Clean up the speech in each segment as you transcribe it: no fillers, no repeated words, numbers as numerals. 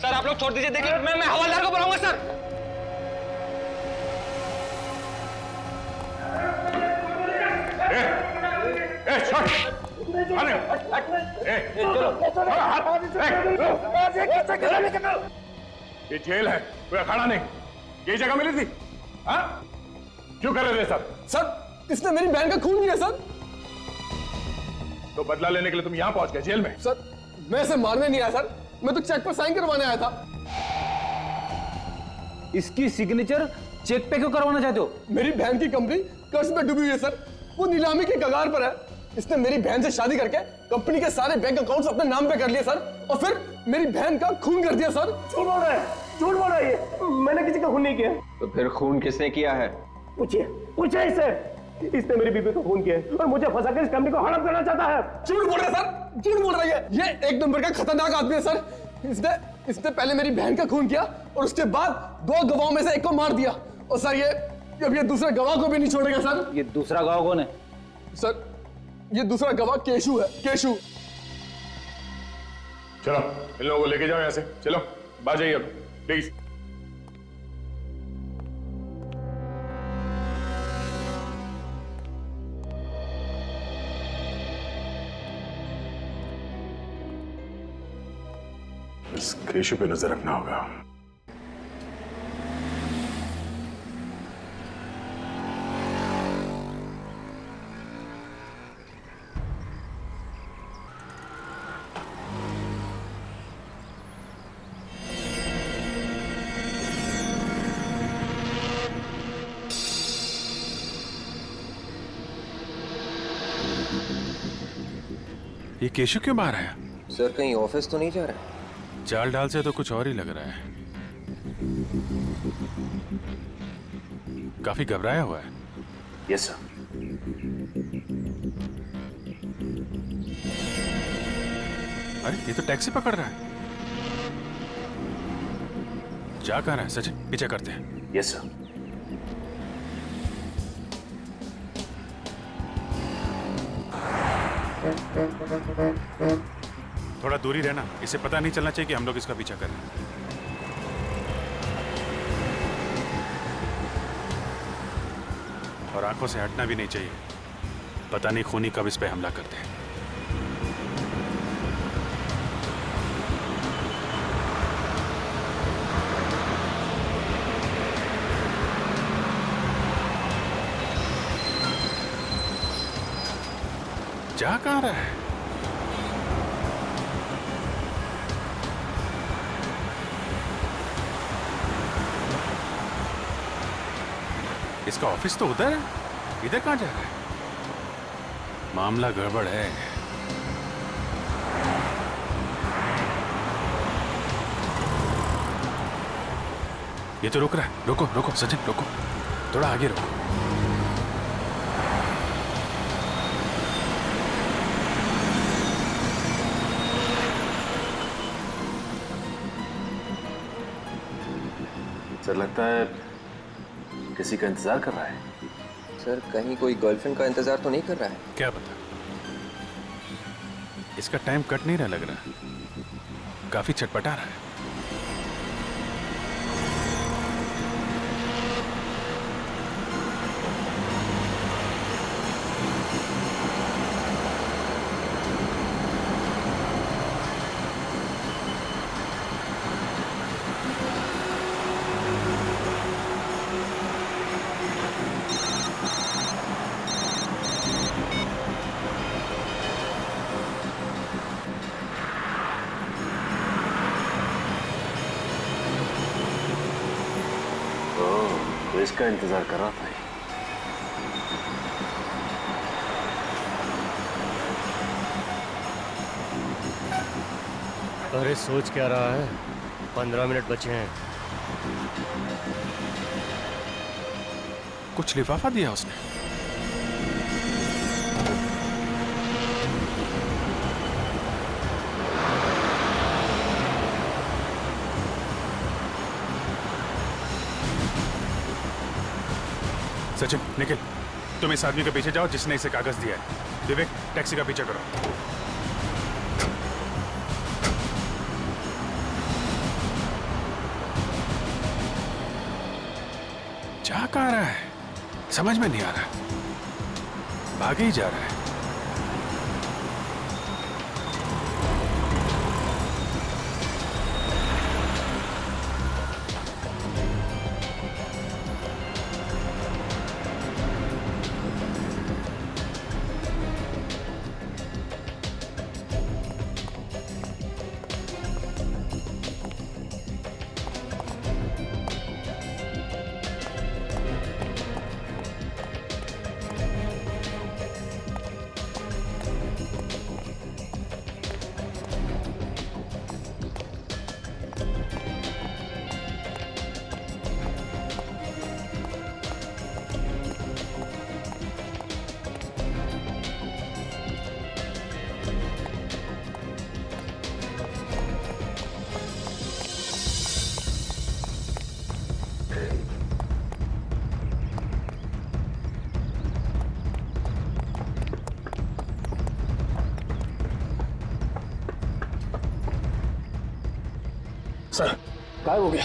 Sir आप लोग छोड़ दीजिए, देखिए मैं हवलदार को बुलाऊंगा सर। ये जेल है, कोई अखाड़ा नहीं। ये जगह मिली थी? हाँ? क्यों कर रहे थे सर? सर इसने मेरी बहन का खून किया सर। तो बदला लेने के लिए तुम यहाँ पहुंच गए जेल में? सर मैं इसे मारने नहीं आया सर, मैं तो चेक पर साइन करवाने आया था। इसकी सिग्नेचर चेक पे क्यों करवाना चाहते हो? मेरी बहन की कंपनी कर्ज में डूबी हुई है सर, वो नीलामी के कगार पर है। इसने मेरी बहन से शादी करके कंपनी के सारे बैंक अकाउंट्स अपने नाम पे कर लिए सर, और फिर मेरी बहन का खून कर दिया सर। झूठ बोल रहा है, झूठ बोल रहा है ये। मैंने किसी का खून नहीं किया। तो फिर खून किसने किया है? पूछिए इसने मेरी बीबी को खून किया है और मुझे फंसाकर इस कंपनी को हड़प करना चाहता है। झूठ बोल रहा है सर, झूठ बोल रही है। ये एक नंबर का खतरनाक आदमी है सर। इसने पहले मेरी बहन का खून किया और उसके बाद 2 गवाहों में से एक को मार दिया। और सर ये दूसरे गवाह को भी नहीं छोड़ेगा सर। ये दूसरा गवाह कौन है? सर ये दूसरा गवाह केशु है, केशु। चलो इन लोगों को लेके जाओ यहाँ से, चलो बाहर जाइए अब प्लीज। इस केशु पे नजर रखना होगा। ये केशु क्यों बाहर आया? सर कहीं ऑफिस तो नहीं जा रहा है? चाल ढाल से तो कुछ और ही लग रहा है। काफी घबराया हुआ है। Yes sir. अरे ये तो टैक्सी पकड़ रहा है। जा कहाँ रहा है सचिन? पीछे करते हैं। Yes sir. थोड़ा दूरी रहना, इसे पता नहीं चलना चाहिए कि हम लोग इसका पीछा कर रहे हैं। और आंखों से हटना भी नहीं चाहिए, पता नहीं खूनी कब इस पे हमला करते हैं। जा कहाँ रहा है? इसका ऑफिस तो उधर है, इधर कहाँ जा रहा है? मामला गड़बड़ है। ये तो रुक रहा है। रुको रुको सचिन, रुको, थोड़ा आगे रुको। सर लगता है किसी का इंतजार कर रहा है। सर कहीं कोई गर्लफ्रेंड का इंतजार तो नहीं कर रहा है? क्या पता, इसका टाइम कट नहीं रहा लग रहा, काफी छटपटा रहा है। तो इसका इंतजार कर रहा था। अरे सोच क्या रहा है, 15 मिनट बचे हैं। कुछ लिफाफा दिया उसने। सचिन निखिल, तुम इस आदमी के पीछे जाओ जिसने इसे कागज दिया है। विवेक टैक्सी का पीछा करो। कहाँ रहा है समझ में नहीं आ रहा, भागे ही जा रहा है। सर गायब हो गया।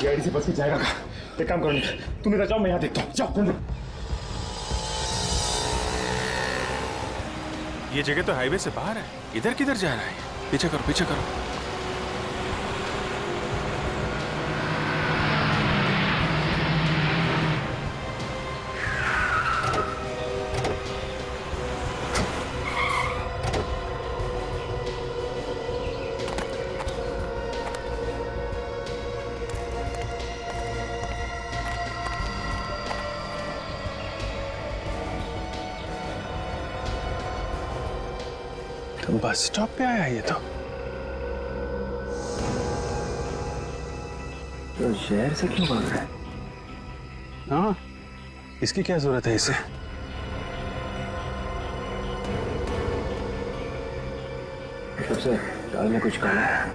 गाड़ी से बच के जाएगा कहाँ? एक काम करो निक, तुम इधर जाओ, मैं यहाँ देखता हूँ। जाओ जल्दी। ये जगह तो हाईवे से बाहर है, इधर किधर जा रहा है? पीछे करो पीछे करो। तो बस स्टॉप पे आया ये तो शहर से क्यों भाग रहा है? हाँ, इसकी क्या जरूरत है इसे? सबसे दाल में कुछ काला है।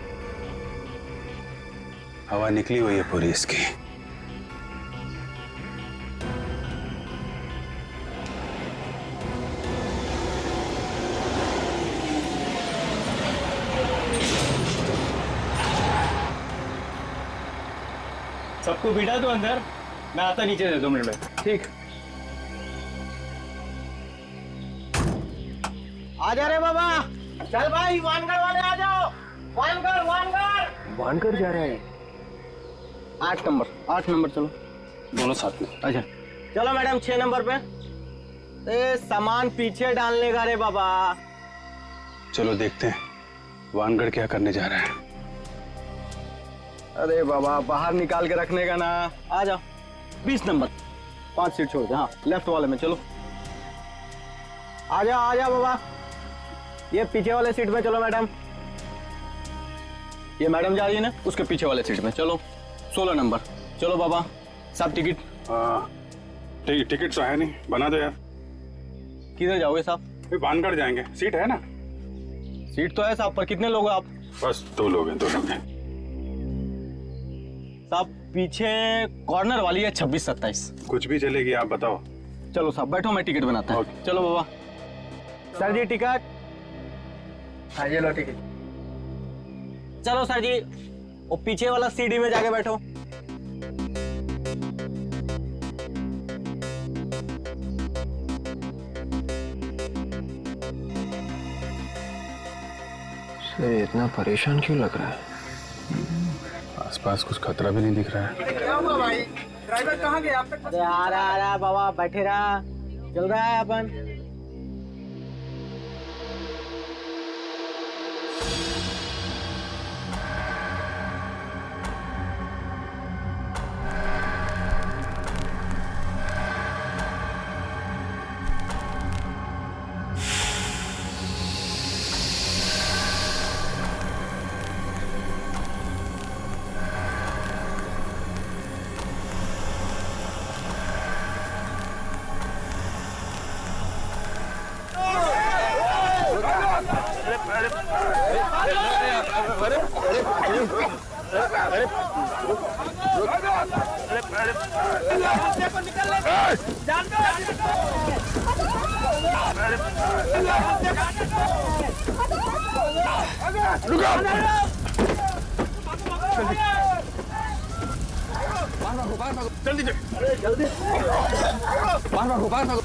हवा निकली हुई है पूरी इसकी। सबको बिठा दो अंदर, मैं आता नीचे से 2 मिनट में। ठीक। आ जा रे बाबा, चल भाई वानगढ़ वाले आ जाओ। वानगढ़ वानगढ़ वानगढ़ जा रहा है। 8 नंबर चलो दोनों साथ में। अच्छा चलो मैडम 6 नंबर पे। ए सामान पीछे डालने का रे बाबा। चलो देखते हैं वानगढ़ क्या करने जा रहा है। अरे बाबा बाहर निकाल के रखने का ना। आ जाओ 20 नंबर 5 सीट छोड़ दे। हाँ लेफ्ट वाले में चलो। आ जाओ बाबा, ये पीछे वाले सीट में चलो मैडम। ये मैडम जा रही है ना, उसके पीछे वाले सीट में चलो। 16 नंबर चलो बाबा। सब टिकट टिकट तो है नहीं, बना दो यार। किधर जाओगे साहब? वानगढ़ जाएंगे, सीट है ना? सीट तो है साहब, पर कितने लोग हैं आप? बस 2 लोग हैं, 2 लोग हैं। साहब पीछे कॉर्नर वाली है 26-27। कुछ भी चलेगी, आप बताओ। चलो साहब बैठो, मैं टिकट बनाता हूँ। चलो बाबा। सर जी टिकट। हाँ ये लो टिकट। चलो सर जी, वो पीछे वाला सीडी में जाके बैठो। से इतना परेशान क्यों लग रहा है? आसपास कुछ खतरा भी नहीं दिख रहा है। क्या हुआ भाई? ड्राइवर कहाँ गया? आप तक अरे आ रहा बाबा, बैठे रहा, चल रहा है अपन। बाहर भागो, जल्दी से। बाहर भागो।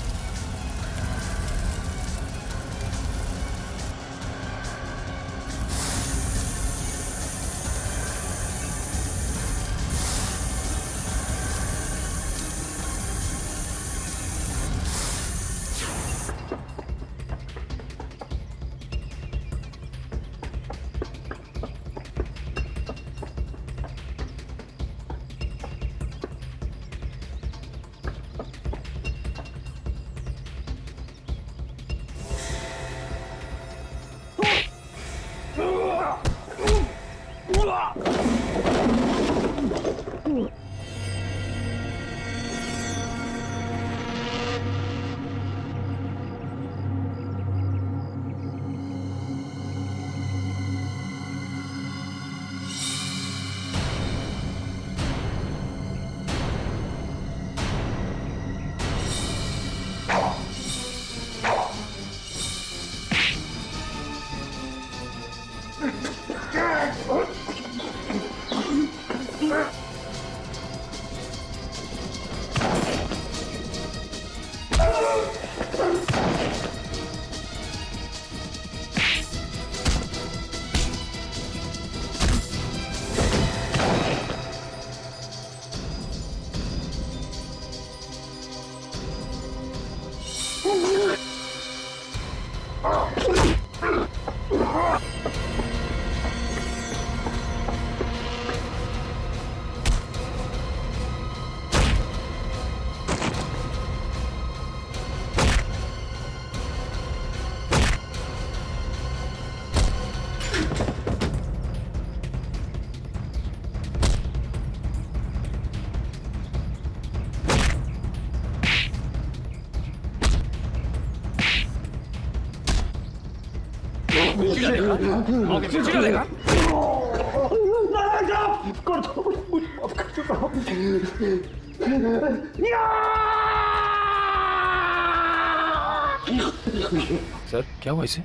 सर क्या हुआ इसे?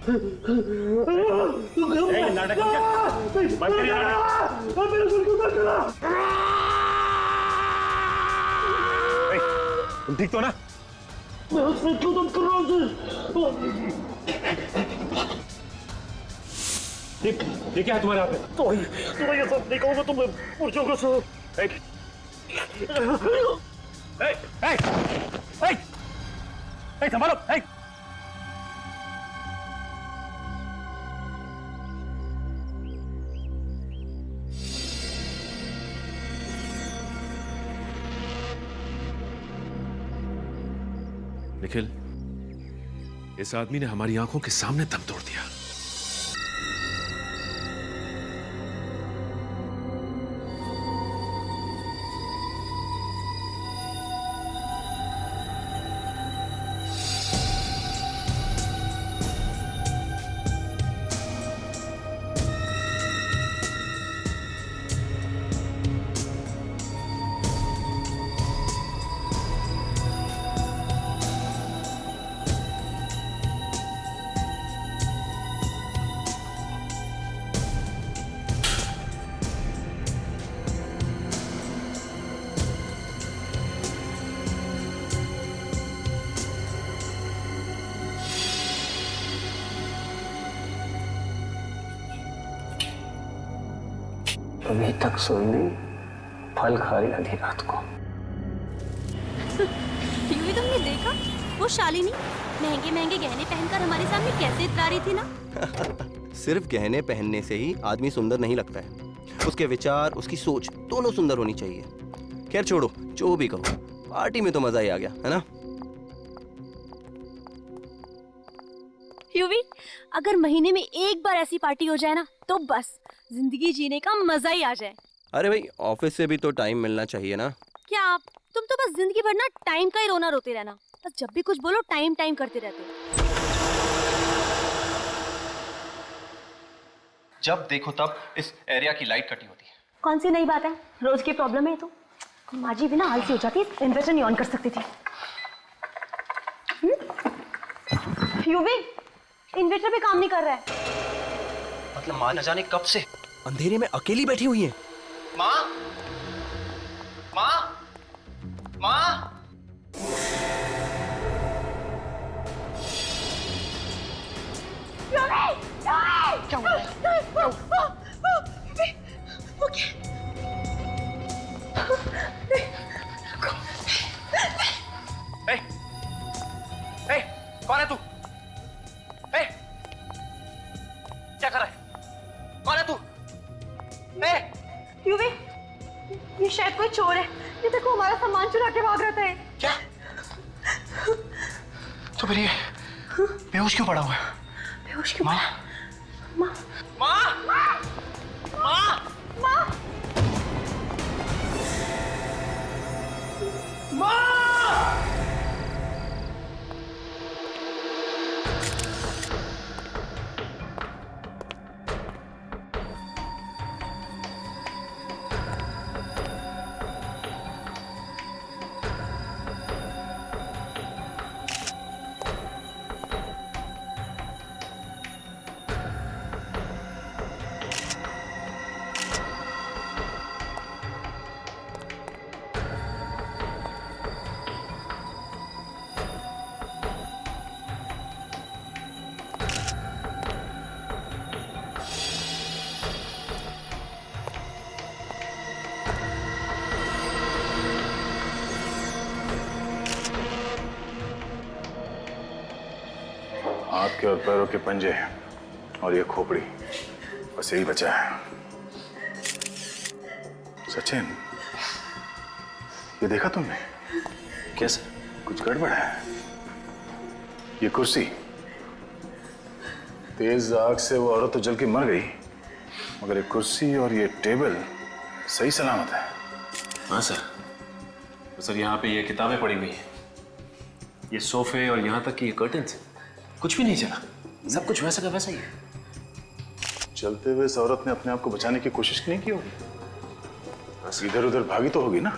नाटक बंद करिए तुम ठीक तो ना? ये क्या है तुम्हारे हाथ में? तो ये सब नहीं कहूँगा तुम पुरुषों को सो संभालो। निखिल, इस आदमी ने हमारी आंखों के सामने दम तोड़ दिया। अभी तक सुननी फल खा रही आधी रात को। यूवी तुमने देखा वो शालिनी महंगे महंगे गहने पहनकर हमारे सामने कैसे इतरा रही थी ना। सिर्फ गहने पहनने से ही आदमी सुंदर नहीं लगता है, उसके विचार, उसकी सोच दोनों सुंदर होनी चाहिए। खैर छोड़ो, जो भी कहो, पार्टी में तो मजा ही आ गया, है ना? यूवी, अगर महीने में एक बार ऐसी पार्टी हो जाए ना तो बस जिंदगी जीने का मजा ही आ जाए। अरे भाई, ऑफिस से भी तो टाइम मिलना चाहिए ना। क्या आप तुम तो बस जिंदगी भर ना टाइम का ही रोना रोते रहना, बस जब भी कुछ बोलो टाइम टाइम करते रहते हो। जब देखो तब इस एरिया की लाइट कटी होती है। कौन सी नई बात है, रोज की प्रॉब्लम है। तो माँ जी भी ना आलसी हो जाती, इन्वर्टर नहीं ऑन कर सकती थी। यूवी, इन्वर्टर भी काम नहीं कर रहा है। मतलब माँ न जाने कब से अंधेरे में अकेली बैठी हुई है। माँ, माँ, माँ। क्या हुआ है? कौन है तू? क्या कर रहा है? कौन है तू? युवी, ये शायद कोई चोर है। ये देखो हमारा सामान चुरा के भाग रहा था। क्या? तो फिर ये बेहोश क्यों पड़ा हुआ है? बेहोश क्यों? माँ, माँ, माँ, माँ, माँ, हाथ के और पैरों के पंजे और ये खोपड़ी, बस यही बचा है। सचिन, ये देखा तुमने? कैसे? कुछ गड़बड़ है। ये कुर्सी, तेज आग से वो औरत तो जल के मर गई, मगर ये कुर्सी और ये टेबल सही सलामत है। हाँ सर। तो सर यहाँ पे ये किताबें पड़ी हुई हैं, ये सोफे और यहाँ तक कि ये कर्टन्स, कुछ भी नहीं चला। सब कुछ वैसा का वैसा ही है। चलते हुए इस औरत ने अपने आप को बचाने की कोशिश नहीं की होगी? इधर उधर भागी तो होगी ना?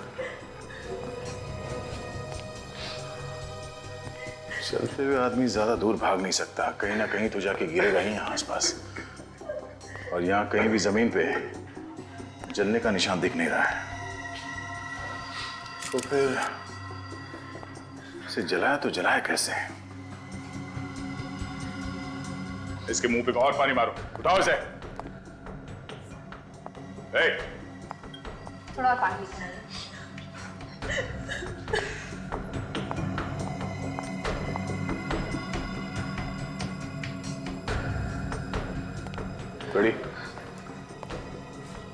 चलते हुए आदमी ज्यादा दूर भाग नहीं सकता, कहीं ना कहीं तो जाके गिरेगा ही यहाँ आसपास। और यहाँ कहीं भी जमीन पे जलने का निशान दिख नहीं रहा है। तो फिर इसे जलाया तो जलाया कैसे? इसके मुंह पे और पानी मारो, उठाओ इसे। थोड़ा और पानी। रेडी?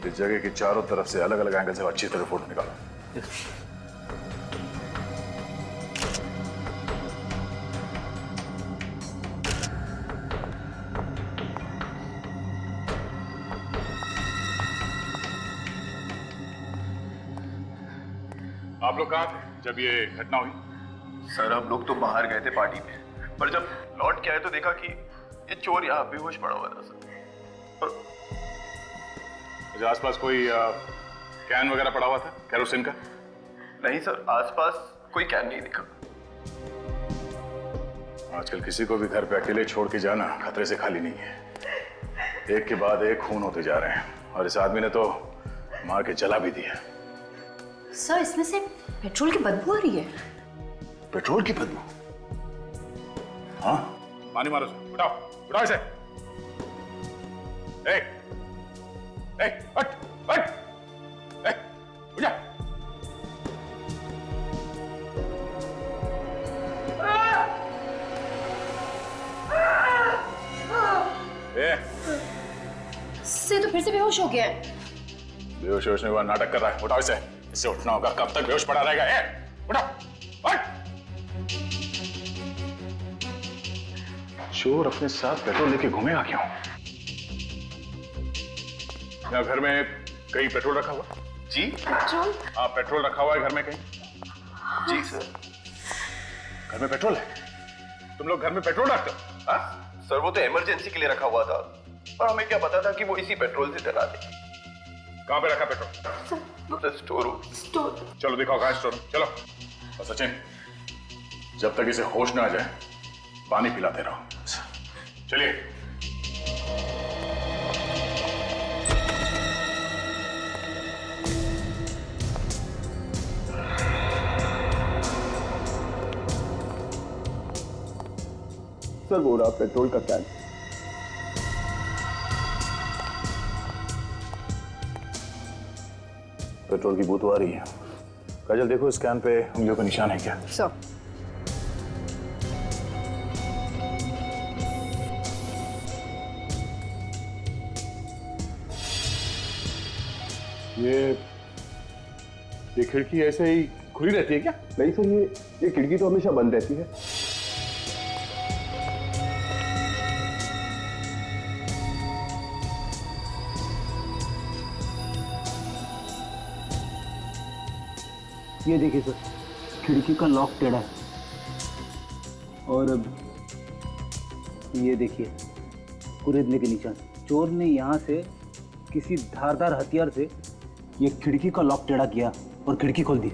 इस जगह की चारों तरफ से अलग अलग एंगल से अच्छी तरह फोटो निकालो। आप लोग कहाँ थे जब ये घटना हुई? सर हम लोग तो बाहर गए थे पार्टी में, पर जब लौट के आए तो देखा कि ये चोर यहाँ बेहोश पड़ा हुआ था सर। मुझे आसपास कोई कैन वगैरह पड़ा हुआ था केरोसिन का? नहीं सर, आसपास कोई कैन नहीं दिखा। आजकल किसी को भी घर पे अकेले छोड़ के जाना खतरे से खाली नहीं है। एक के बाद एक खून होते जा रहे हैं और इस आदमी ने तो मार के जला भी दिया। सर इसमें से पेट्रोल की बदबू आ रही है। पेट्रोल की बदबू? हाँ, पानी मारो, उठाओ उठाओ इसे। हट हट, उठ जा। से तो फिर से बेहोश हो गया है। बेहोश होने के बाद नाटक कर रहा है, उठाओ इसे। इससे उठना होगा, कब तक बेहोश पड़ा रहेगा? उठाओ, हट। चोर अपने साथ पेट्रोल लेके घूमेगा क्यों? यहाँ घर में कहीं पेट्रोल रखा हुआ? जी पेट्रोल? हाँ, पेट्रोल रखा हुआ है घर में कहीं? जी सर। घर में पेट्रोल है? तुम लोग घर में पेट्रोल रखते हो? हाँ सर, वो तो इमरजेंसी के लिए रखा हुआ था और हमें क्या पता था कि वो इसी पेट्रोल से चला दे। कहाँ पे रखा petrol? Sir store room. Store. चलो दिखाओ कहाँ स्टोर रूम, चलो। और सचिन, जब तक इसे होश ना आ जाए पानी पिलाते रहो। चलिए। सर वो रहा पेट्रोल का कैन। पेट्रोल की बू तो आ रही है। काजल देखो इस कैन पे उंगलियों का निशान है क्या? सर ये खिड़की ऐसे ही खुली रहती है क्या? नहीं सर, ये खिड़की तो हमेशा बंद रहती है। ये देखिए सर, खिड़की का लॉक टेढ़ा है। और अब ये देखिए कुरेदने के निशान। चोर ने यहाँ से किसी धारदार हथियार से ये खिड़की का लॉक टेढ़ा किया और खिड़की खोल दी।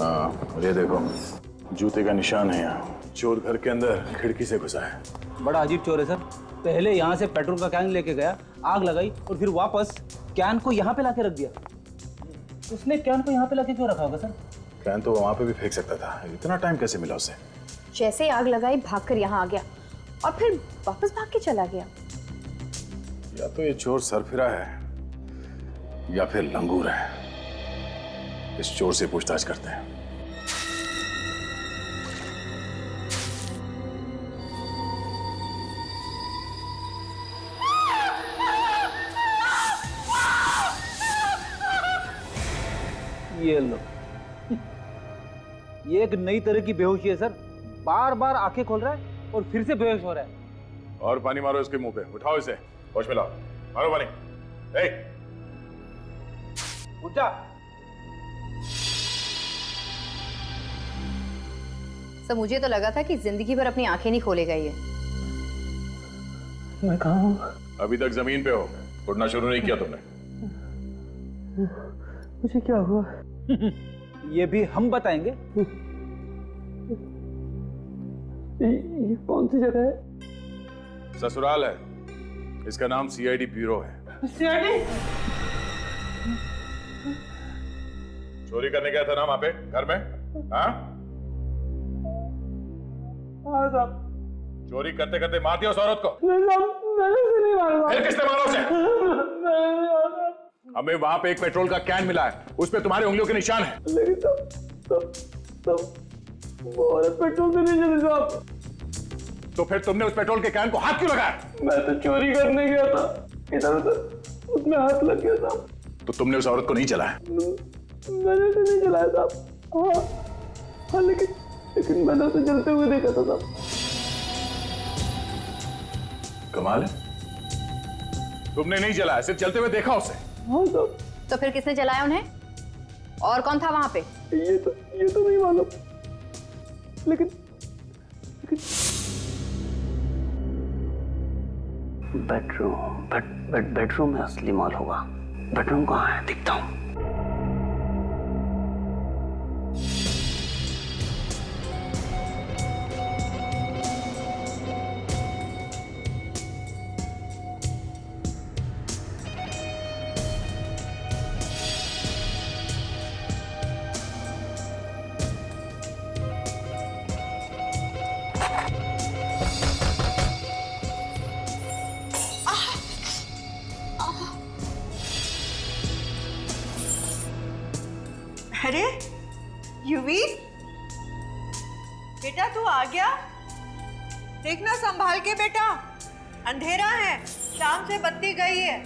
हाँ, ये देखो जूते का निशान है यहाँ। चोर घर के अंदर खिड़की से घुसा है। बड़ा अजीब चोर है सर। पहले यहाँ से पेट्रोल का कैन लेके गया, आग लगाई और फिर वापस कैन को यहाँ पे लाके रख दिया। उसने कैन को यहाँ पे लाके क्यों रखा होगा सर? कैन तो वहां पे भी फेंक सकता था। इतना टाइम कैसे मिला उसे? जैसे ही आग लगाई भागकर यहाँ आ गया और फिर वापस भाग के चला गया। या तो ये चोर सरफिरा है या फिर लंगूर है। इस चोर से पूछताछ करते हैं। ये लो, ये एक नई तरह की बेहोशी है सर। बार बार आंखें खोल रहा है और फिर से बेहोश हो रहा है। और पानी मारो इसके मुंह पे। उठाओ इसे, होश में लाओ। मारो पानी। उठ जा। सर मुझे तो लगा था कि जिंदगी भर अपनी आंखें नहीं खोलेगा ये। मैं कहाँ हूँ? अभी तक जमीन पे हो, उठना शुरू नहीं किया तुमने। मुझे क्या हुआ? ये भी हम बताएंगे। ये कौन सी जगह है? ससुराल है। इसका नाम सीआईडी ब्यूरो है। सीआईडी? चोरी करने गया था ना वहां पे घर में? हाँ साहब। चोरी करते करते मार दिया उस औरत को? मैंने नहीं मारा। फिर किसने मारा उसे? हमें वहां पे एक पेट्रोल का कैन मिला है, उस पे तुम्हारी उंगलियों के निशान है। लेकिन तब वो औरत पेट्रोल से नहीं चली साहब। तो फिर तुमने उस पेट्रोल के कैन को हाथ क्यों लगाया? मैं तो चोरी करने गया था, इधर उधर उसमें हाथ लग गया साहब। तो तुमने उस औरत को नहीं चलाया? मैंने तो नहीं चलाया साहब। हाँ लेकिन मैंने उसे चलते हुए देखा था साहब। कमाल है, तुमने नहीं चलाया, सिर्फ चलते हुए देखा उसे। हाँ साहब। तो फिर किसने चलाया उन्हें? और कौन था वहां पे? ये तो नहीं मालूम, लेकिन बेडरूम में असली माल होगा। बेडरूम कहाँ है? दिखता हूँ। अरे युवी, बेटा तू आ गया? देखना संभाल के बेटा, अंधेरा है, शाम से बत्ती गई है।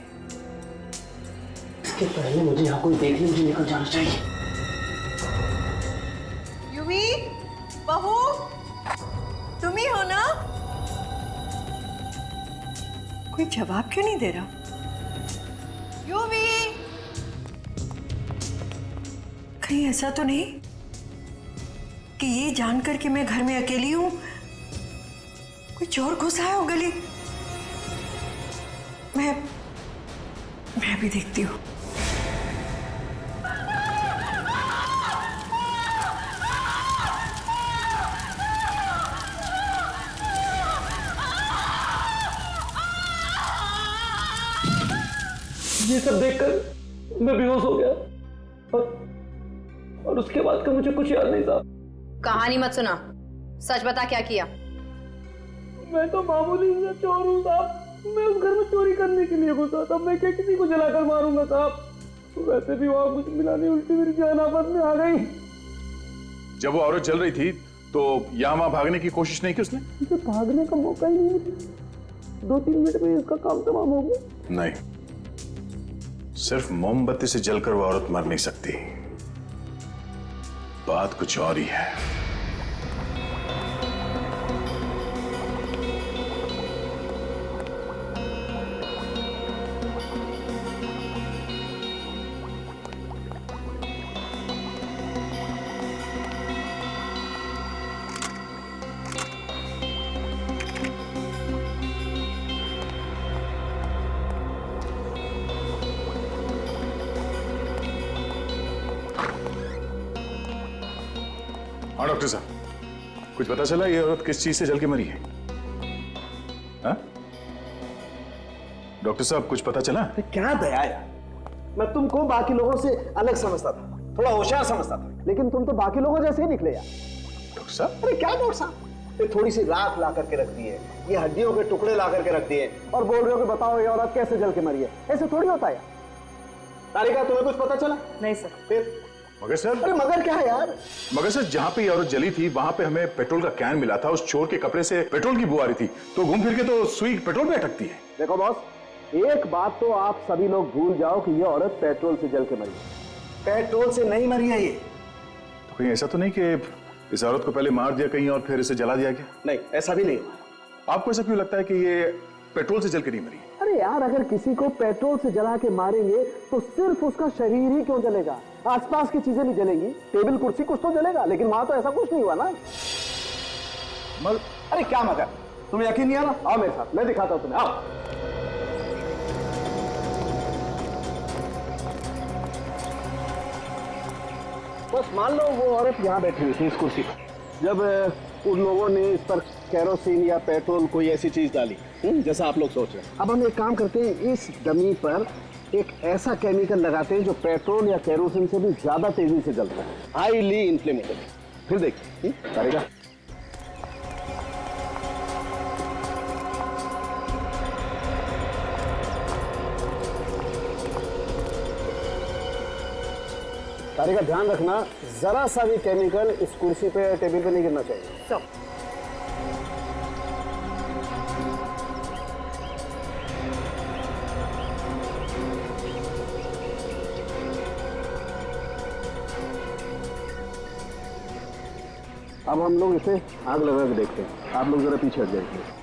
इसके पहले मुझे यहाँ कोई देख ले, मुझे निकल जाना चाहिए। युवी, बहू, तुम ही हो ना? कोई जवाब क्यों नहीं दे रहा? युवी, कहीं ऐसा तो नहीं कि ये जानकर कि मैं घर में अकेली हूं कोई चोर घुस आया हो गली? मैं भी देखती हूँ। ये सब देखकर मैं बेहोश हो गया और उसके बाद का मुझे कुछ याद नहीं था। कहानी मत सुना, सच बता क्या किया? मैं तो मामूली सा चोर हूँ साहब। मैं उस घर में चोरी करने के लिए घुसा था। मैं क्या किसी को जलाकर मारूंगा साहब। वैसे भी वहां कुछ मिला नहीं, उल्टी मेरी जान आफत में आ गई। जब वो औरत जल रही थी तो यहाँ वहां भागने की कोशिश नहीं की उसने? मुझे भागने का मौका ही नहीं मिला। 2-3 मिनट में इसका काम तमाम हो गया। नहीं, सिर्फ मोमबत्ती से जलकर वो औरत मर नहीं सकती। बात कुछ और ही है। हाँ डॉक्टर साहब, कुछ पता चला ये औरत किस चीज से जल के मरी है? हाँ? डॉक्टर साहब कुछ पता चला? क्या दया यार, मैं तुमको बाकी लोगों से अलग समझता था, थोड़ा होशियार समझता था, लेकिन तुम तो बाकी लोगों जैसे ही निकले यार। डॉक्टर साहब? अरे क्या डॉक्टर साहब, ये थोड़ी सी राख ला करके रख दी है, ये हड्डियों के टुकड़े ला करके रख दिए और बोल रहे हो कि बताओ ये औरत कैसे जल के मरी है। ऐसे थोड़ी होता है यार। तारिका तुम्हें कुछ पता चला? नहीं सर। फिर मगर सर? अरे मगर क्या है यार? मगर सर, जहां पे ये औरत जली थी वहां पे हमें पेट्रोल का कैन मिला था। उस चोर के कपड़े से पेट्रोल की बू आ रही थी, तो घूम फिर के तो सुई पेट्रोल पे अटकती है। देखो बॉस, एक बात तो आप सभी लोग भूल जाओ कि ये औरत पेट्रोल से जल के मरी है। पेट्रोल से नहीं मरी है ये। तो कहीं ऐसा तो नहीं कि इस औरत को पहले मार दिया कहीं और फिर इसे जला दिया गया? नहीं, ऐसा भी नहीं। आपको ऐसा क्यों लगता है कि ये पेट्रोल से जल के नहीं मरी? अरे यार, अगर किसी को पेट्रोल से जला के मारेंगे तो सिर्फ उसका शरीर ही क्यों जलेगा, आसपास की चीजें नहीं जलेंगी, टेबल कुर्सी कुछ तो जलेगा, लेकिन वहां तो ऐसा कुछ नहीं हुआ ना। अरे क्या मजा, तुम्हें यकीन नहीं आ रहा? आओ मेरे साथ, मैं दिखाता हूं तुम्हें, आओ। बस मान लो वो औरत यहाँ बैठी हुई थी इस कुर्सी पर, जब उन लोगों ने इस पर केरोसिन या पेट्रोल कोई ऐसी चीज डाली जैसा आप लोग सोच रहे हैं। अब हम एक काम करते हैं, इस डमी पर एक ऐसा केमिकल लगाते हैं जो पेट्रोल या केरोसिन से भी ज्यादा तेजी से जलता है, हाईली इन्फ्लेमेबल। फिर देखिए करेगा। तारिका ध्यान रखना, जरा सा भी केमिकल इस कुर्सी पे टेबल पे नहीं गिरना चाहिए। अब हम लोग इसे आग लगा के देखते हैं। आप लोग जरा पीछे हट जाइए।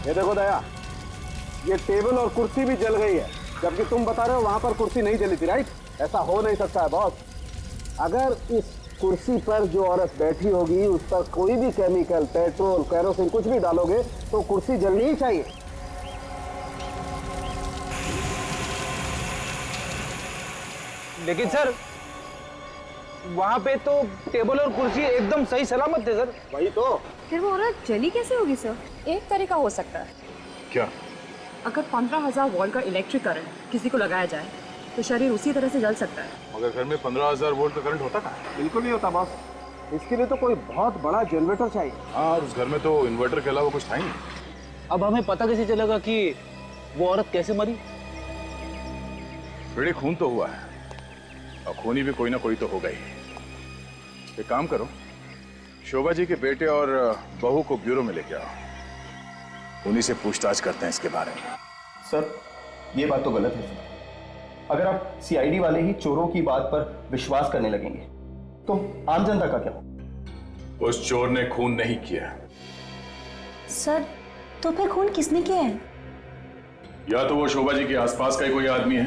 ये देखो दया, ये टेबल और कुर्सी भी जल गई है, जबकि तुम बता रहे हो वहां पर कुर्सी नहीं जली थी, राइट? ऐसा हो नहीं सकता है बॉस। अगर इस कुर्सी पर जो औरत बैठी होगी उस पर कोई भी केमिकल, पेट्रोल, केरोसिन कुछ भी डालोगे तो कुर्सी जलनी ही चाहिए। लेकिन सर, वहां पे तो टेबल और कुर्सी एकदम सही सलामत थे सर। वही तो। फिर वो औरत जली कैसे होगी सर? एक तरीका हो सकता है। क्या? अगर 15,000 वोल्ट का इलेक्ट्रिक करंट किसी को लगाया जाए तो शरीर उसी तरह से जल सकता है। मगर घर में 15,000 वोल्ट का करंट होता कहाँ? बिल्कुल नहीं होता बॉस, इसके लिए तो कोई बहुत बड़ा जनरेटर चाहिए। हाँ, उस घर में तो इन्वर्टर के अलावा कुछ था ही नहीं। अब हमें पता कैसे चलेगा कि वो औरत कैसे मरी? बड़े खून तो हुआ है और खूनी भी कोई ना कोई तो होगा ही। एक काम करो, शोभा जी के बेटे और बहू को ब्यूरो में लेके आओ, उन्हीं से पूछताछ करते हैं इसके बारे में। सर, ये बात तो गलत है सर। अगर आप सीआईडी वाले ही चोरों की बात पर विश्वास करने लगेंगे तो आम जनता का क्या? उस चोर ने खून नहीं किया। सर, तो फिर खून किसने किया है? या तो वो शोभा जी के आसपास का ही कोई आदमी है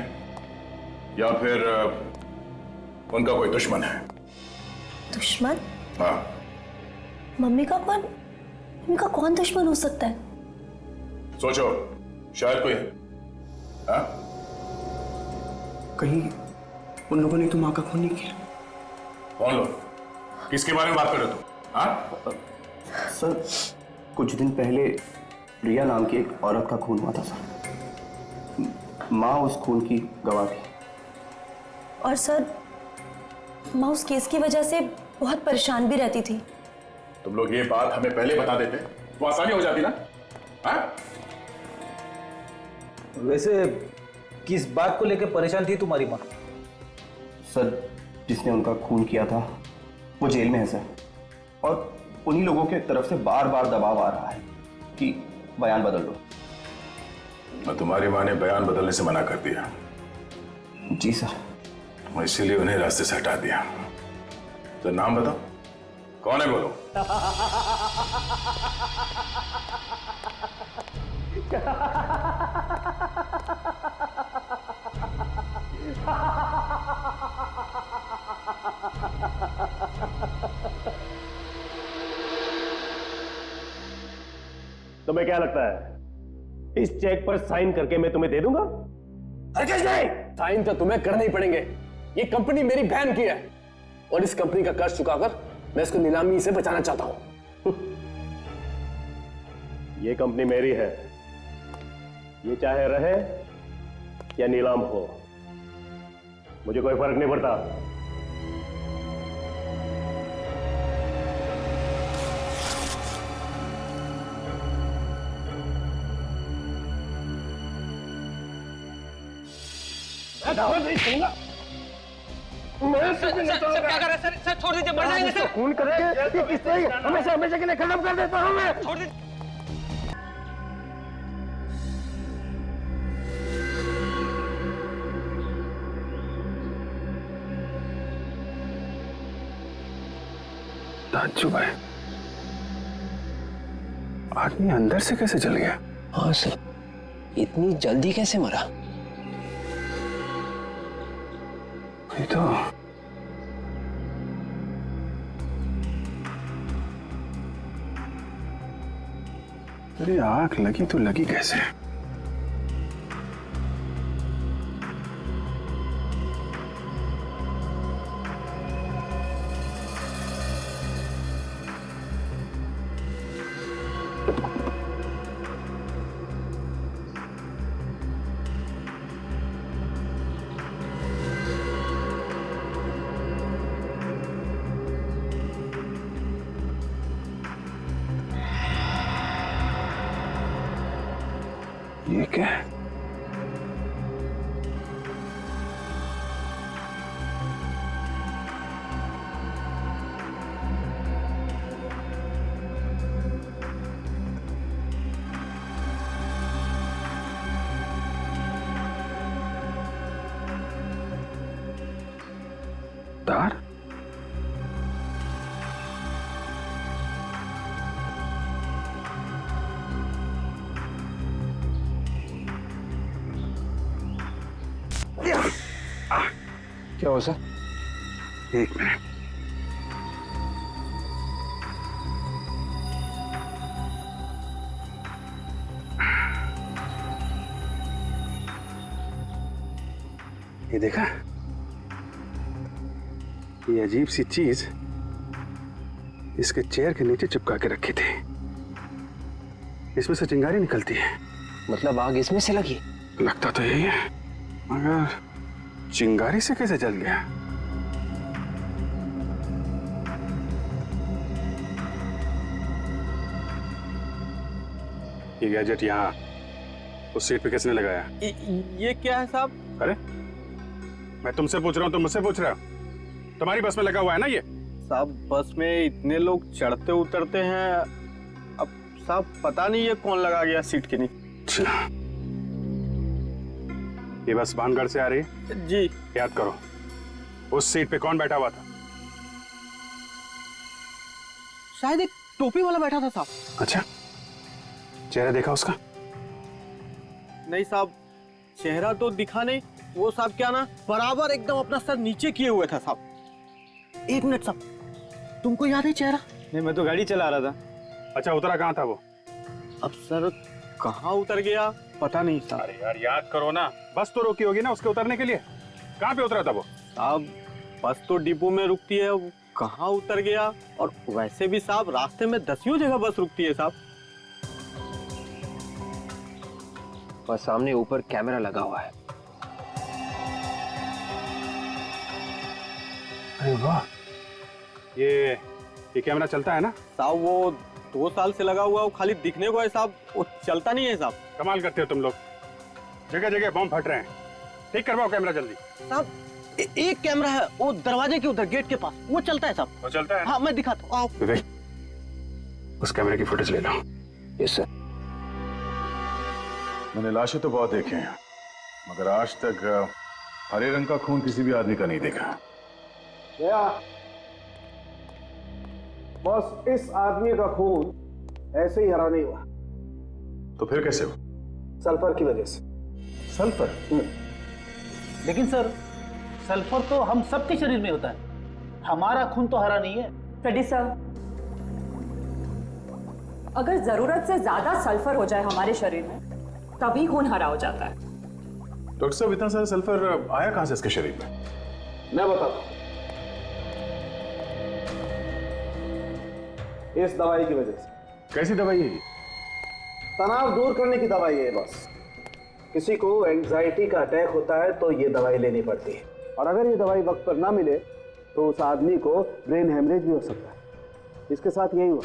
या फिर उनका कोई दुश्मन है। दुश्मन? हाँ। मम्मी का कौन, उनका कौन दुश्मन हो सकता है? सोचो, शायद कोई है। हाँ? कहीं उन लोगों ने तो माँ का खून नहीं किया? कौन लोग? किसके बारे में बात कर रहे हो तुम? हाँ? सर, कुछ दिन पहले रिया नाम की एक औरत का खून हुआ था सर। माँ उस खून की गवाह थी। और सर, माँ उस केस की वजह से बहुत परेशान भी रहती थी। तुम लोग ये बात हमें पहले बता देते तो आसानी हो जाती ना। हाँ? वैसे किस बात को लेकर परेशान थी तुम्हारी माँ? सर, जिसने उनका खून किया था वो जेल में है सर, और उन्हीं लोगों के तरफ से बार बार दबाव आ रहा है कि बयान बदल दो। और तुम्हारी माँ ने बयान बदलने से मना कर दिया? जी सर। तो इसीलिए उन्हें रास्ते से हटा दिया। तो नाम बताओ, कौन है बोलो? तुम्हें क्या लगता है इस चेक पर साइन करके मैं तुम्हें दे दूंगा? हरगिज़ नहीं, साइन तो तुम्हें करने ही पड़ेंगे। ये कंपनी मेरी बहन की है और इस कंपनी का कर्ज चुकाकर मैं इसको नीलामी से बचाना चाहता हूं। ये कंपनी मेरी है, ये चाहे रहे या नीलाम हो, मुझे कोई फर्क नहीं पड़ता। नहीं सुनूंगा। सर क्या कर रहे हैं सर? छोड़ दीजिए, मर जाएंगे सर। खून करके किससे हमेशा हमेशा के लिए खत्म कर देता हूं मैं। छोड़ दीजिए। ताज्जुब है, आदमी अंदर से कैसे जल गया? हाँ सर, इतनी जल्दी कैसे मरा? ये तो अरे आग लगी तो लगी कैसे? ये क्या है? तार? क्या हो सर? एक मिनट। ये देखा? ये अजीब सी चीज इसके चेयर के नीचे चिपका के रखी थी। इसमें से चिंगारी निकलती है। मतलब आग इसमें से लगी? लगता तो यही है, मगर चिंगारी से कैसे जल गया? ये गैजेट यहाँ उस सीट पे किसने लगाया? ये क्या है साहब? अरे मैं तुमसे पूछ रहा हूँ, तुम मुझसे पूछ रहे हो? तुम्हारी बस में लगा हुआ है ना ये? साहब बस में इतने लोग चढ़ते उतरते हैं, अब साहब पता नहीं ये कौन लगा गया सीट के नीचे। ये बस भानगढ़ से आ रही है? जी। याद करो उस सीट पे कौन बैठा हुआ था? शायद एक टोपी वाला बैठा था साहब। अच्छा, चेहरा देखा उसका? नहीं साहब, चेहरा तो दिखा नहीं। वो साहब क्या ना बराबर एकदम अपना सर नीचे किए हुए था साहब। एक मिनट साहब, तुमको याद है चेहरा? नहीं, मैं तो गाड़ी चला रहा था। अच्छा, उतरा कहाँ था वो? अब सर कहाँ उतर गया पता नहीं साहब। अरे यार याद करो ना, बस तो रोकी होगी ना उसके उतरने के लिए। कहाँ पे उतरा था वो? साहब बस तो डिपो में रुकती है, वो कहाँ उतर गया? और वैसे भी साहब रास्ते में 10 जगह बस रुकती है साहब। और सामने ऊपर कैमरा लगा हुआ है। अरे वाह, ये कैमरा चलता है ना? साहब वो 2 साल से लगा हुआ, वो खाली दिखने को है साहब, वो चलता नहीं है साहब। कमाल करते हो तुम लोग, जगह जगह बम फट रहे हैं। ठीक करवाओ कैमरा जल्दी। साहब एक कैमरा है वो दरवाजे के उधर गेट के पास, वो चलता है साहब। वो चलता है? हाँ मैं दिखाता हूँ, आओ। विवेक, उस कैमरे की फुटेज ले लो। Yes sir. मैंने लाशें तो बहुत देखे हैं, मगर आज तक हरे रंग का खून किसी भी आदमी का नहीं देखा। बॉस, इस आदमी का खून ऐसे ही हरा नहीं हुआ। तो फिर कैसे हो? सल्फर की वजह से। सल्फर? लेकिन सर, सल्फर तो हम सबके शरीर में होता है, हमारा खून तो हरा नहीं है। फ्रेडी सर, अगर जरूरत से ज्यादा सल्फर हो जाए हमारे शरीर में तभी खून हरा हो जाता है। डॉक्टर साहब, इतना सारा सल्फर आया कहां से इसके शरीर में? मैं बताता हूं। इस दवाई की वजह से। कैसी दवाई है? तनाव दूर करने की दवाई है बॉस। किसी को एंजाइटी का अटैक होता है तो ये दवाई लेनी पड़ती है, और अगर ये दवाई वक्त पर ना मिले तो उस आदमी को ब्रेन हेमरेज भी हो सकता है। इसके साथ यही हुआ,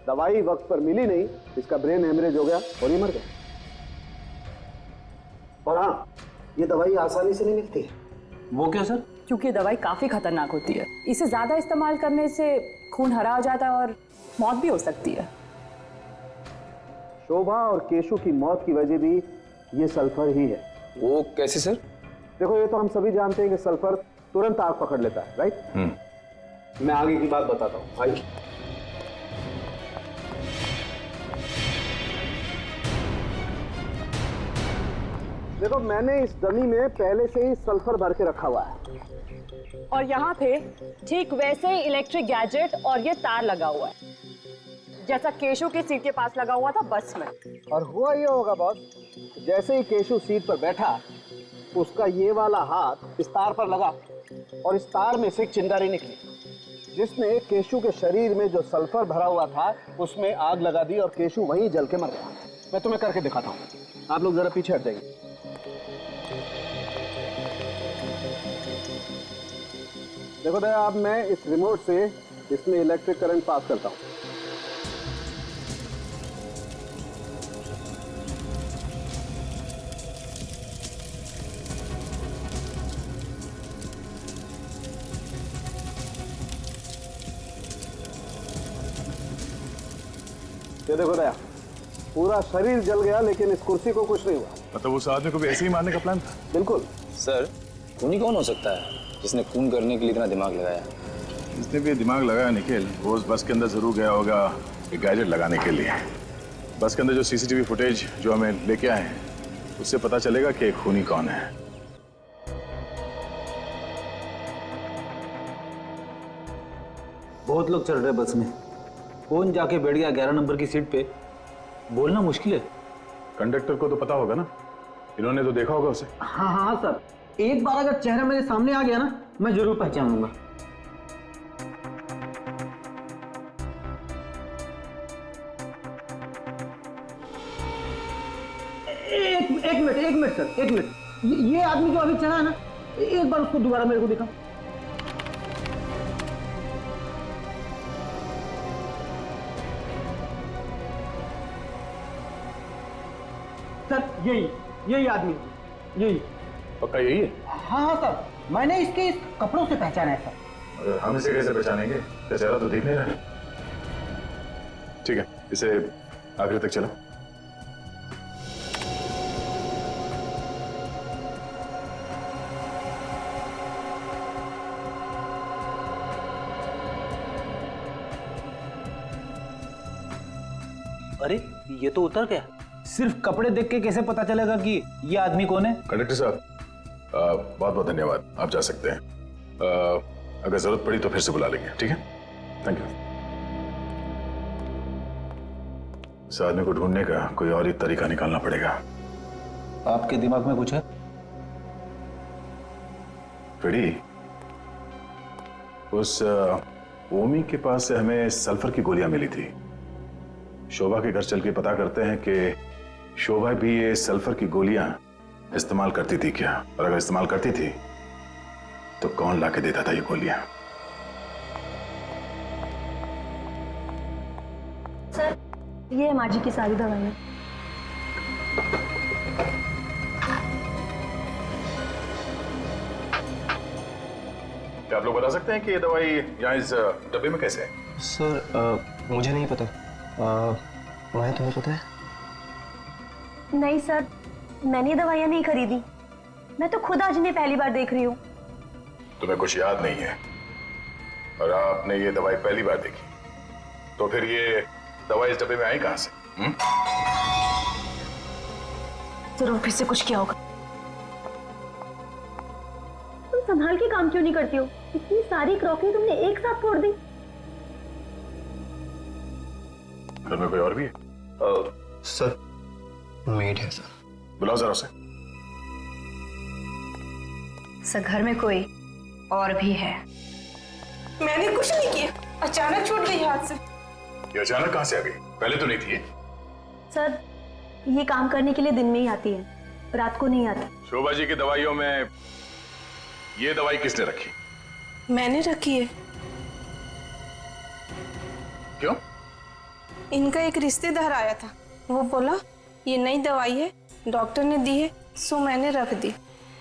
दवाई वक्त पर मिली नहीं, इसका ब्रेन हेमरेज हो गया और ये मर गया। और हाँ, ये दवाई आसानी से नहीं मिलती है। वो क्या सर? क्योंकि दवाई काफी खतरनाक होती है, इसे ज्यादा इस्तेमाल करने से खून हरा हो जाता है और मौत भी हो सकती है। शोभा और केशु की मौत की वजह भी ये सल्फर ही है। वो कैसे सर? देखो, ये तो हम सभी जानते हैं कि सल्फर तुरंत आग पकड़ लेता है, राइट? मैं आगे की बात बताता हूँ, आइए। देखो, मैंने इस डमी में पहले से ही सल्फर भर के रखा हुआ है, और यहाँ पे ठीक वैसे ही इलेक्ट्रिक गैजेट और ये तार लगा हुआ है, जैसा केशु की सीट के पास लगा हुआ था बस में। और हुआ ये होगा बॉस, जैसे ही केशु सीट पर बैठा, उसका ये वाला हाथ इस तार पर लगा और इस तार में से एक चिंगारी निकली, जिसने केशु के शरीर में जो सल्फर भरा हुआ था उसमें आग लगा दी और केशु वहीं जल के मर गया। मैं तुम्हें करके दिखाता हूँ, आप लोग जरा पीछे हट जाइए। देखो दया, अब मैं इस रिमोट से इसमें इलेक्ट्रिक करंट पास करता हूँ। ये देखो दया, पूरा शरीर जल गया लेकिन इस कुर्सी को कुछ नहीं हुआ। मतलब उस आदमी को भी ऐसे ही मारने का प्लान था? बिल्कुल। सर, खूनी कौन हो सकता है जिसने खून करने के लिए इतना दिमाग लगाया? जिसने भी दिमाग लगाया निखिल, वो उस बस के अंदर जरूर गया होगा एक गैजेट लगाने के लिए। बस के अंदर जो सीसीटीवी फुटेज जो हमें लेके आए हैं, उससे पता चलेगा कि खूनी कौन है। बहुत लोग चल रहे बस में, कौन जाके बैठ गया 11 नंबर की सीट पे, बोलना मुश्किल है। कंडक्टर को तो पता होगा ना, इन्होंने तो देखा होगा उसे। हाँ हाँ सर, एक बार अगर चेहरा मेरे सामने आ गया ना, मैं जरूर पहचान लूंगा। एक मिनट सर, एक मिनट। ये आदमी जो अभी चढ़ा है ना, एक बार उसको दोबारा मेरे को दिखाओ। सर यही आदमी, यही। पक्का यही है? हाँ हाँ सर, मैंने इसके इस कपड़ों से पहचाना है सर। हम इसे कैसे पहचानेंगे? चेहरा तो दिख नहीं रहा। ठीक है, इसे आखिर तक चलो। अरे ये तो उतर गया। सिर्फ कपड़े देख के कैसे पता चलेगा कि ये आदमी कौन है? कंडक्टर साहब, बहुत बहुत धन्यवाद, आप जा सकते हैं। अगर जरूरत पड़ी तो फिर से बुला लेंगे, ठीक है? Thank you. इस आदमी को ढूंढने का कोई और ही तरीका निकालना पड़ेगा। आपके दिमाग में कुछ है? फिड़ी, उस ओमी के पास से हमें सल्फर की गोलियां मिली थी। शोभा के घर चल के पता करते हैं कि शोभा भी ये सल्फर की गोलियां इस्तेमाल करती थी क्या, और अगर इस्तेमाल करती थी तो कौन लाके देता था ये गोलियां? सर, ये है माँ जी की सारी दवाइयाँ। क्या आप लोग बता सकते हैं कि ये दवाई यहाँ इस डब्बे में कैसे है? सर मुझे नहीं पता। माया तुम्हें पता है? नहीं सर, मैंने दवाइयाँ नहीं खरीदी। मैं तो खुद आज इन्हें पहली बार देख रही हूँ। तुम्हें कुछ याद नहीं है और आपने ये दवाई पहली बार देखी, तो फिर ये दवाई इस डब्बे में आई कहां से? जरूर फिर से कुछ किया होगा। तुम संभाल के काम क्यों नहीं करती हो? इतनी सारी क्रॉकरी तुमने एक साथ फोड़ दी। घर में कोई और भी है? सर, मेड है सर। बुलाओ जरा उसे। सर, घर में कोई और भी है। मैंने कुछ नहीं किया, अचानक छूट गई हाथ से। ये अचानक कहां से आ गई? पहले तो नहीं थी। सर, ये काम करने के लिए दिन में ही आती है, रात को नहीं आती। शोभा जी की दवाइयों में ये दवाई किसने रखी? मैंने रखी है। क्यों? इनका एक रिश्तेदार आया था, वो बोला ये नई दवाई है, डॉक्टर ने दी है, सो मैंने रख दी।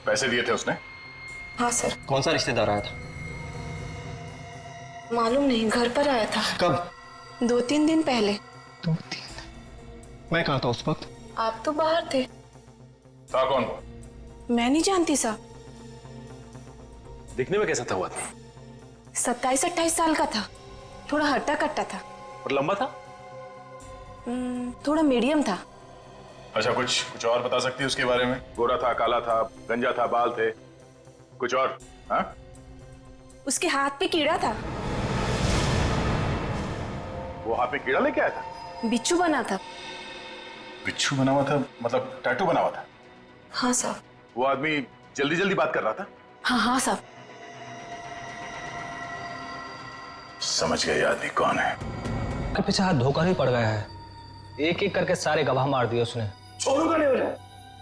पैसे दिए थे उसने? हाँ सर। कौन सा रिश्तेदार आया था? मालूम नहीं, घर पर आया था। कब? 2-3 दिन पहले। 2-3 दिन? मैं कहाँ था उस वक्त? आप तो बाहर थे। था कौन वो? मैं नहीं जानती साहब। दिखने में कैसा था वो आदमी? 27-28 साल का था, थोड़ा हट्टा कट्टा था। और लंबा था? थोड़ा मीडियम था। अच्छा, कुछ और बता सकती है उसके बारे में? गोरा था, काला था, गंजा था, बाल थे, कुछ और? हाँ? उसके हाथ पे कीड़ा था। वो हाथ में कीड़ा लेके आया था? बिच्छू बना था। बिच्छू बना हुआ था मतलब टैटू बना हुआ था? हाँ साहब। वो आदमी जल्दी जल्दी बात कर रहा था? हाँ साहब। समझ गए आदमी कौन है। के पीछे हाथ धोकर ही पड़ गया है। एक एक करके सारे गवाह मार दिए उसने। छोड़ूंगा नहीं उन्हें,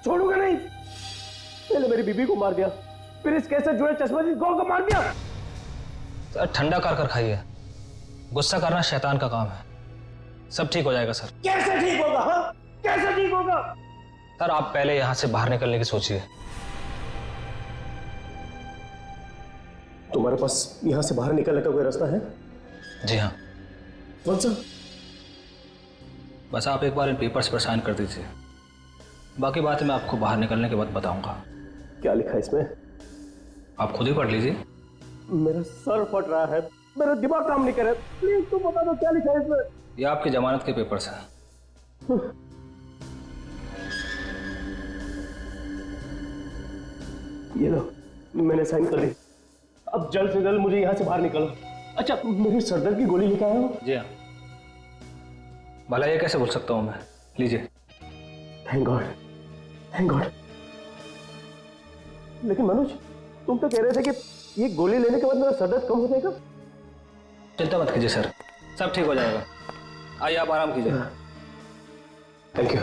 छोड़ूंगा नहीं। पहले मेरी बीबी को मार दिया, फिर इस केस से जुड़े चश्मदीद गौर को मार दिया। सर, ठंडा कर खाइए। गुस्सा करना शैतान का काम है। सब ठीक हो जाएगा सर। कैसे ठीक होगा? हाँ, कैसे ठीक होगा? सर, आप पहले यहाँ से बाहर निकलने की सोचिए। तुम्हारे पास यहाँ से बाहर निकलने का कोई रास्ता है? जी हाँ। कौन सा? बस आप एक बार इन पेपर्स पर साइन कर दीजिए, बाकी बातें मैं आपको बाहर निकलने के बाद बताऊंगा। क्या लिखा है इसमें? आप खुद ही पढ़ लीजिए। मेरा सर फट रहा है, मेरा दिमाग काम नहीं कर रहा। प्लीज तुम बता दो क्या लिखा है इसमें। ये आपकी जमानत के पेपर्स हैं। ये लो, मैंने साइन कर दी। अब जल्द से जल्द मुझे यहाँ से बाहर निकलो। अच्छा, मेरी सरदर्द की गोली लेकर आए हो? जी हाँ। भला ये कैसे बोल सकता हूँ मैं? लीजिए। Thank God, thank God. लेकिन मनोज, तुम तो कह रहे थे कि ये गोली लेने के बाद मेरा सरदर्द कम हो जाएगा। चिंता मत कीजिए सर, सब ठीक हो जाएगा। आइए आप आराम कीजिए। Thank you.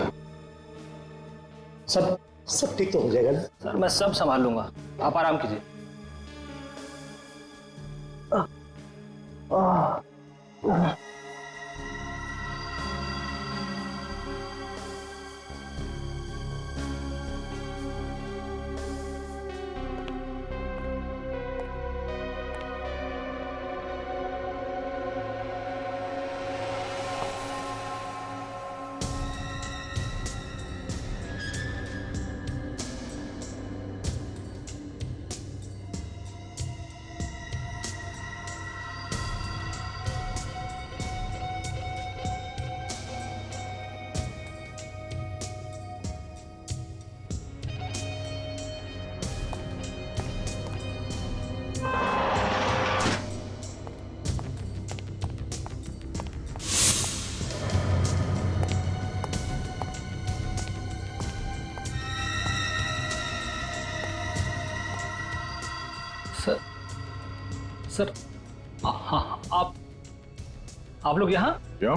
सब ठीक तो हो जाएगा ना? सर, मैं सब संभाल लूंगा, आप आराम कीजिए। सर हाँ आप लोग यहाँ? क्यों?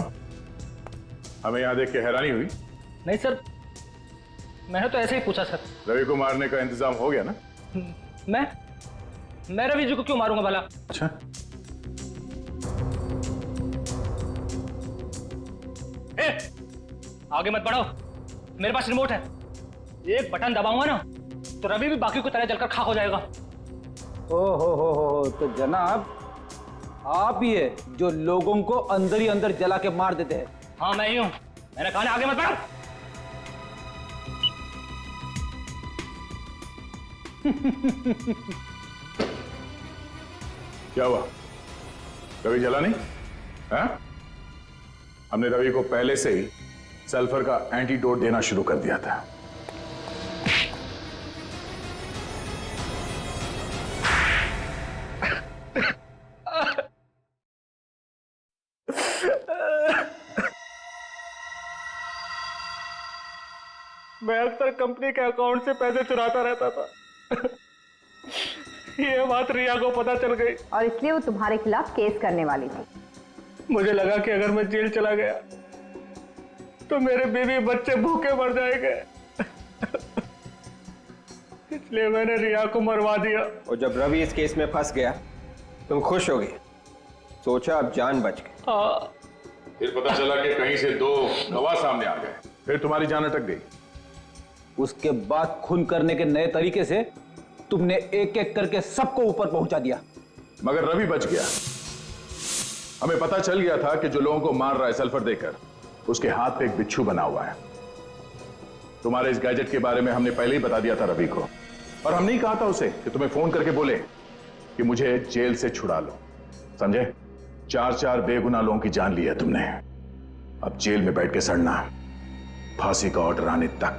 हमें यहाँ देख के हैरानी हुई? नहीं सर, मैंने तो ऐसे ही पूछा सर। रवि को मारने का इंतजाम हो गया ना? मैं रवि जी को क्यों मारूंगा भला? अच्छा, आगे मत बढ़ो, मेरे पास रिमोट है। एक बटन दबाऊंगा ना तो रवि भी बाकी की तरह जलकर खाक हो जाएगा। ओ हो, तो जनाब आप ही है जो लोगों को अंदर ही अंदर जला के मार देते हैं। हाँ मैं ही हूं, मैंने कहा ना आगे मत बढ़ो। क्या हुआ? रवि जला नहीं? हाँ? हमने रवि को पहले से ही सल्फर का एंटीडोट देना शुरू कर दिया था। मैं अक्सर कंपनी के अकाउंट से पैसे चुराता रहता था। ये बात रिया को पता चल गई और इसलिए वो तुम्हारे खिलाफ केस करने वाली थी। मुझे लगा कि अगर मैं जेल चला गया तो मेरे बीवी बच्चे भूखे मर जाएंगे। इसलिए मैंने रिया को मरवा दिया। और जब रवि इस केस में फंस गया तुम खुश हो गए, सोचा अब जान बच गई। हाँ। फिर पता चला कि कहीं से 2 गवाह सामने आ गए, फिर तुम्हारी जान अटक गई। उसके बाद खून करने के नए तरीके से तुमने एक एक करके सबको ऊपर पहुंचा दिया। मगर रवि बच गया। हमें पता चल गया था कि जो लोगों को मार रहा है सल्फर देकर, उसके हाथ पे एक बिच्छू बना हुआ है। तुम्हारे इस गैजेट के बारे में हमने पहले ही बता दिया था रवि को, और हमने ही कहा था उसे कि तुम्हें फोन करके बोले कि मुझे जेल से छुड़ा लो। समझे? 4 बेगुनाह लोगों की जान ली है तुमने। अब जेल में बैठ के सड़ना, फांसी का ऑर्डर आने तक।